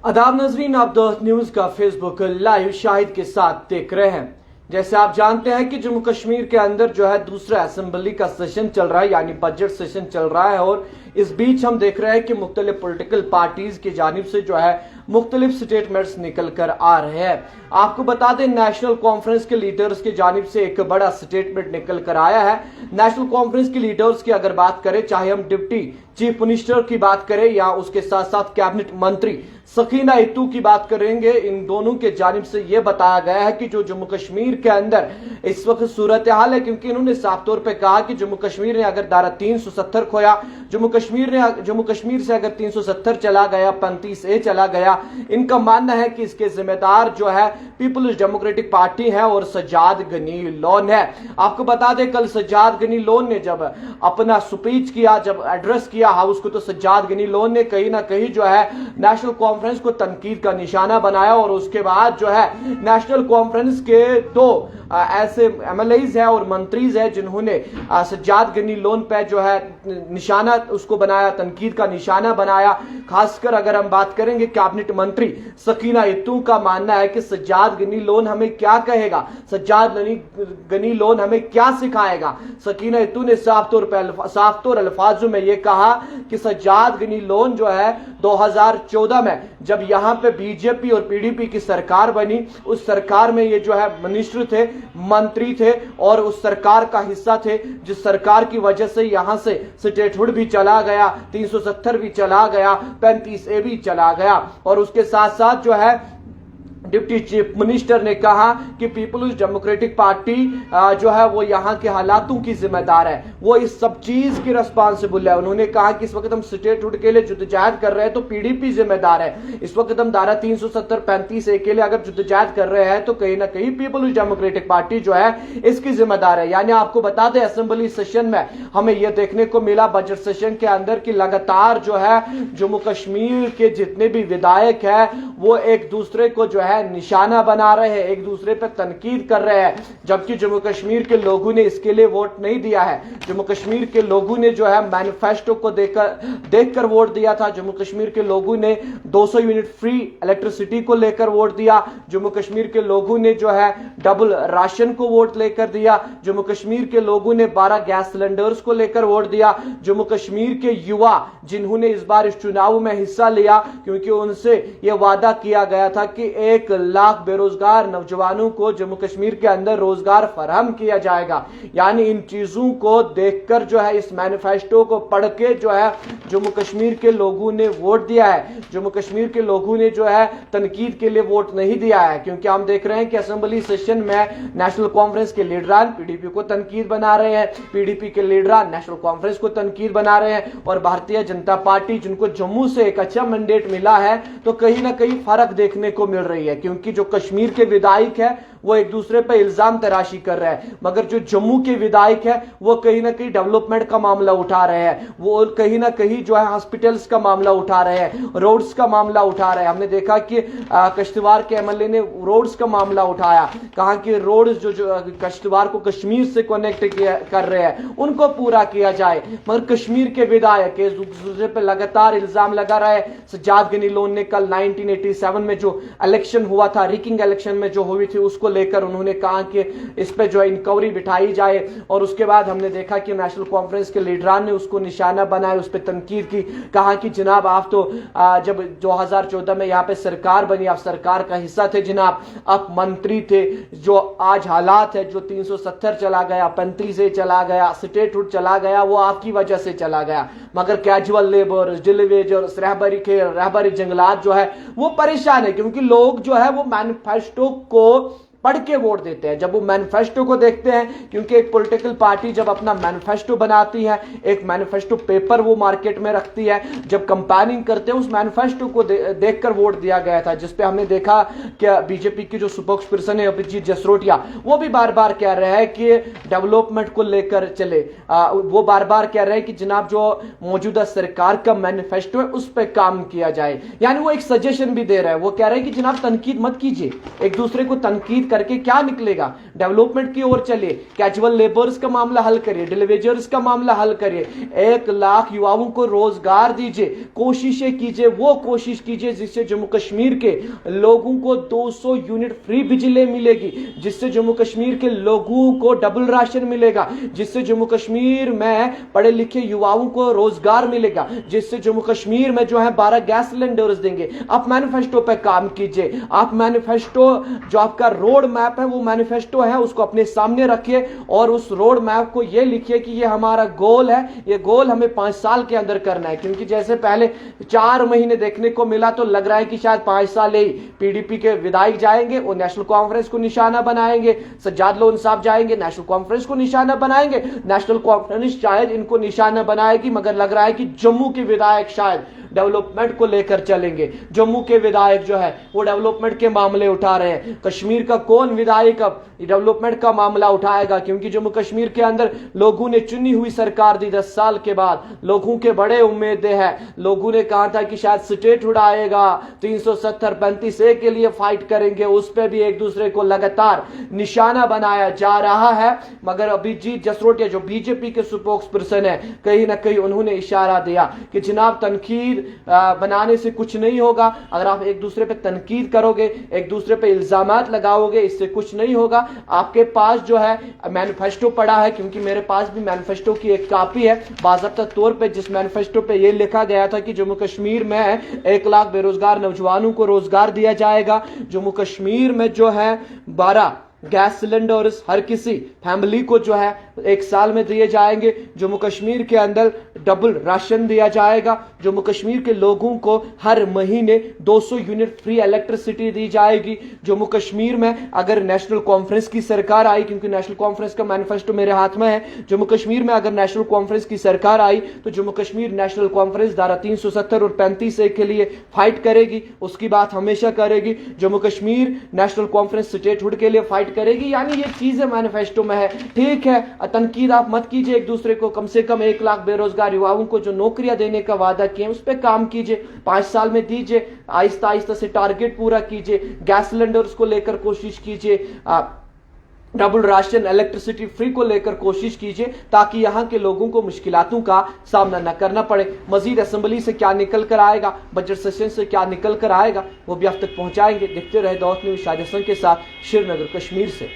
आदाब नाज़रीन, आप द न्यूज़ का फेसबुक लाइव शाहिद के साथ देख रहे हैं। जैसे आप जानते हैं कि जम्मू कश्मीर के अंदर जो है दूसरा असेंबली का सेशन चल रहा है, यानी बजट सेशन चल रहा है। और इस बीच हम देख रहे हैं कि मुख्तलिफ पॉलिटिकल पार्टीज की जानिब से जो है मुख्तलिफ स्टेटमेंट्स निकल कर आ रहे हैं। आपको बता दें, नेशनल कॉन्फ्रेंस के लीडर्स की जानिब से एक बड़ा स्टेटमेंट निकल कर आया है। नेशनल कॉन्फ्रेंस के लीडर्स की अगर बात करें, चाहे हम डिप्टी चीफ मिनिस्टर की बात करें या उसके साथ साथ कैबिनेट मंत्री सकीना इत्तू की बात करेंगे, इन दोनों के जानिब से यह बताया गया है कि जो जम्मू कश्मीर के अंदर इस वक्त सूरत हाल है, क्योंकि इन्होंने साफ तौर पे कहा कि जम्मू कश्मीर ने अगर धारा 370 खोया, जम्मू कश्मीर से अगर 370 चला गया, 35A चला गया, इनका मानना है कि इसके जिम्मेदार जो है पीपल्स डेमोक्रेटिक पार्टी है और सज्जाद गनी लोन है। आपको बता दें, कल सज्जाद गनी लोन ने जब अपना स्पीच किया, जब एड्रेस किया हाउस को, तो सज्जाद गनी लोन ने कहीं ना कहीं जो है नेशनल कॉन्फ्रेंस को तनकीद का निशाना बनाया। और उसके बाद जो है नेशनल कॉन्फ्रेंस के दो ऐसे MLAs है और मंत्रीज है जिन्होंने सज्जाद गनी लोन पे जो है निशाना उसको बनाया, तनकीद का निशाना बनाया। खासकर अगर हम बात करेंगे कैबिनेट मंत्री सकीना इत्तू का मानना है कि सज्जाद गनी लोन हमें क्या कहेगा, सज्जाद गनी लोन हमें क्या सिखाएगा। सकीना इत्तू ने साफ तौर अल्फाजों में यह कहा कि सज्जाद गनी लोन जो है 2014 में जब यहां पे बीजेपी और PDP की सरकार बनी, उस सरकार में ये जो है मिनिस्टर थे, मंत्री थे और उस सरकार का हिस्सा थे, जिस सरकार की वजह से यहां से स्टेटहुड भी चला गया, 370 भी चला गया, 35A भी चला गया। और उसके साथ साथ जो है डिप्टी चीफ मिनिस्टर ने कहा कि पीपल्स डेमोक्रेटिक पार्टी जो है वो यहाँ के हालातों की जिम्मेदार है, वो इस सब चीज की रिस्पांसिबल है। उन्होंने कहा कि इस वक्त हम स्टेटहुड के लिए जुद्दोजहद कर रहे हैं तो PDP जिम्मेदार है। इस वक्त हम धारा 370 35A के लिए अगर जुद्दोजहद कर रहे हैं तो कहीं ना कहीं पीपल्स डेमोक्रेटिक पार्टी जो है इसकी जिम्मेदार है। यानी आपको बता दें, असेंबली सेशन में हमें यह देखने को मिला बजट सेशन के अंदर की लगातार जो है जम्मू कश्मीर के जितने भी विधायक है वो एक दूसरे को जो है निशाना बना रहे हैं, एक दूसरे पर तनकीद कर रहे हैं, जबकि जम्मू कश्मीर के लोगों ने इसके लिए वोट नहीं दिया है। जम्मू कश्मीर के लोगों ने जो है मैनिफेस्टो को देखकर वोट दिया था। जम्मू कश्मीर के लोगों ने 200 यूनिट फ्री इलेक्ट्रिसिटी को लेकर वोट दिया। जम्मू कश्मीर के लोगों ने जो है डबल राशन को वोट लेकर दिया। जम्मू कश्मीर के लोगों ने 12 गैस सिलेंडर्स को लेकर वोट दिया। जम्मू कश्मीर के युवा जिन्होंने इस बार इस चुनाव में हिस्सा लिया, क्योंकि उनसे यह वादा किया गया था कि 1 लाख बेरोजगार नौजवानों को जम्मू कश्मीर के अंदर रोजगार फराहम किया जाएगा। यानी इन चीजों को देखकर जो है, इस मैनिफेस्टो को पढ़ के जो है जम्मू कश्मीर के लोगों ने वोट दिया है। जम्मू कश्मीर के लोगों ने जो है तनकीद के लिए वोट नहीं दिया है, क्योंकि हम देख रहे हैं कि असेंबली सेशन में नेशनल कॉन्फ्रेंस के लीडरान PDP को तनकीद बना रहे हैं, PDP के लीडरान नेशनल कॉन्फ्रेंस को तनकीद बना रहे हैं, और भारतीय जनता पार्टी जिनको जम्मू से एक अच्छा मैंडेट मिला है तो कहीं ना कहीं फर्क देखने को मिल रही है। क्योंकि जो कश्मीर के विधायक है वो एक दूसरे पर इल्जाम तराशी कर रहे हैं, मगर जो जम्मू के विधायक है वो कहीं ना कहीं डेवलपमेंट का मामला उठा रहे हैं, वो कहीं ना कहीं जो है हॉस्पिटल्स का मामला उठा रहे हैं, रोड्स का मामला उठा रहे हैं। हमने देखा कि कश्तवार के MLA ने रोड्स का मामला उठाया, कहा कि रोड्स जो कश्तवार को कश्मीर से कनेक्ट कर रहे हैं उनको पूरा किया जाए। मगर कश्मीर के विधायक एक दूसरे पर लगातार इल्जाम लगा रहे हैं। सज्जाद गनी लोन ने कल 1987 में जो इलेक्शन हुआ था, रिगिंग इलेक्शन में जो हुई थी, उसको लेकर उन्होंने कहा कि इस पे जो है इंक्वायरी बिठाई जाए। और उसके बाद हमने देखा कि नेशनल कॉन्फ्रेंस के लीडरान ने उसको निशाना बनाया, उस पर तनकीद की, कहा कि जनाब आप तो जब 2014 में यहाँ पे सरकार बनी, आप सरकार का हिस्सा थे जनाब, आप मंत्री थे। जो आज हालात है, जो 370 चला गया, 35A चला गया, स्टेटहुड चला गया, वो आपकी वजह से चला गया। मगर कैजुअल लेबर, डिलीवेजर, रहबरी जंगलात जो है वो परेशान है, क्योंकि लोग जो है वो मैनिफेस्टो को पढ़ के वोट देते हैं। जब वो मैनिफेस्टो को देखते हैं, क्योंकि एक पॉलिटिकल पार्टी जब अपना मैनिफेस्टो बनाती है, एक मैनिफेस्टो पेपर वो मार्केट में रखती है, जब कंपेयरिंग करते हैं उस मैनिफेस्टो को देखकर वोट दिया गया था। जिसपे हमने देखा कि बीजेपी की जो स्पोक्स पर्सन है अभिजीत जसरोटिया, वो भी बार बार कह रहे हैं कि डेवलपमेंट को लेकर चले, वो बार बार कह रहे हैं कि जनाब जो मौजूदा सरकार का मैनिफेस्टो है उस पर काम किया जाए। यानी वो एक सजेशन भी दे रहे हैं, वो कह रहे हैं कि जनाब तनकीद मत कीजिए, एक दूसरे को तनकीद करके क्या निकलेगा? डेवलपमेंट की ओर चलिए, कैजुअल लेबर्स का मामला हल करिए, डिलीवेजर्स का मामला हल करिए, 1 लाख युवाओं को रोजगार दीजिए, कोशिशें कीजिए, वो कोशिश कीजिए जिससे जम्मू कश्मीर के लोगों को 200 यूनिट फ्री बिजली मिलेगी, जिससे जम्मू कश्मीर के लोगों को डबल राशन मिलेगा, जिससे जम्मू कश्मीर में पढ़े लिखे युवाओं को रोजगार मिलेगा, जिससे जम्मू कश्मीर में जो है 12 गैस सिलेंडर्स देंगे। आप मैनिफेस्टो पे काम कीजिए, आप मैनिफेस्टो जो आपका रोड मैप है, वो मैनिफेस्टो है, उसको अपने सामने रखिए और उस रोड मैप को ये लिखिए कि ये हमारा गोल है, ये गोल हमें 5 साल के अंदर करना है। क्योंकि जैसे पहले 4 महीने देखने को मिला तो लग रहा है कि शायद 5 साल ही पीडीपी के विधायक जाएंगे, वो नेशनल कॉन्फ्रेंस को निशाना बनाएंगे, सज्जाद लोन साहब जाएंगे, नेशनल कॉन्फ्रेंस को निशाना बनाएंगे, नेशनल कॉन्फ्रेंस शायद इनको निशाना बनाएगी, मगर लग रहा है कि जम्मू के विधायक शायद डेवलपमेंट को लेकर चलेंगे। जम्मू के विधायक जो है वो डेवलपमेंट के मामले उठा रहे हैं। कश्मीर का कौन विधायक अब डेवलपमेंट का मामला उठाएगा? क्योंकि जम्मू कश्मीर के अंदर लोगों ने चुनी हुई सरकार दी 10 साल के बाद, लोगों के बड़े उम्मीदें हैं। लोगों ने कहा था कि शायद स्टेट उड़ाएगा, 370-35A के लिए फाइट करेंगे, उस पर भी एक दूसरे को लगातार निशाना बनाया जा रहा है। मगर अभिजीत जसरोटिया जो बीजेपी के स्पोक्स पर्सन है, कहीं ना कहीं उन्होंने इशारा दिया कि जनाब तनकीद बनाने से कुछ नहीं होगा, अगर आप एक दूसरे पे तनकीद करोगे, एक दूसरे पे इल्जामात लगाओगे, इससे कुछ नहीं होगा। आपके पास जो है मैनिफेस्टो पड़ा है, क्योंकि मेरे पास भी मैनिफेस्टो की एक कॉपी है, बाज़ाब्ता तौर पे जिस मैनिफेस्टो पे ये लिखा गया था कि जम्मू कश्मीर में 1 लाख बेरोजगार नौजवानों को रोजगार दिया जाएगा, जम्मू कश्मीर में जो है 12 गैस सिलेंडर्स हर किसी फैमिली को जो है 1 साल में दिए जाएंगे, जम्मू कश्मीर के अंदर डबल राशन दिया जाएगा, जम्मू कश्मीर के लोगों को हर महीने 200 यूनिट फ्री इलेक्ट्रिसिटी दी जाएगी। जम्मू कश्मीर में अगर नेशनल कॉन्फ्रेंस की सरकार आई, क्योंकि नेशनल कॉन्फ्रेंस का मैनिफेस्टो मेरे हाथ में है, जम्मू कश्मीर में अगर नेशनल कॉन्फ्रेंस की सरकार आई तो जम्मू कश्मीर नेशनल कॉन्फ्रेंस धारा 370 और 35A के लिए फाइट करेगी, उसकी बात हमेशा करेगी। Jammu Kashmir national conference statehood के लिए फाइट करेगी। यानी ये चीजें मैनिफेस्टो में है। ठीक है, तनकीद आप मत कीजिए एक दूसरे को, कम से कम 1 लाख बेरोजगार युवाओं को जो नौकरियां देने का वादा किए उस पर काम कीजिए, 5 साल में दीजिए, आहिस्ता आहिस्ता से टारगेट पूरा कीजिए, गैस सिलेंडर्स को लेकर कोशिश कीजिए, डबल राशन इलेक्ट्रिसिटी फ्री को लेकर कोशिश कीजिए, ताकि यहां के लोगों को मुश्किलातों का सामना न करना पड़े। मजीद असेंबली से क्या निकल कर आएगा, बजट सेशन से क्या निकल कर आएगा, वो भी आप तक पहुंचाएंगे। देखते रहे दावत न्यूज़, शाहिद हसन के साथ, श्रीनगर कश्मीर से।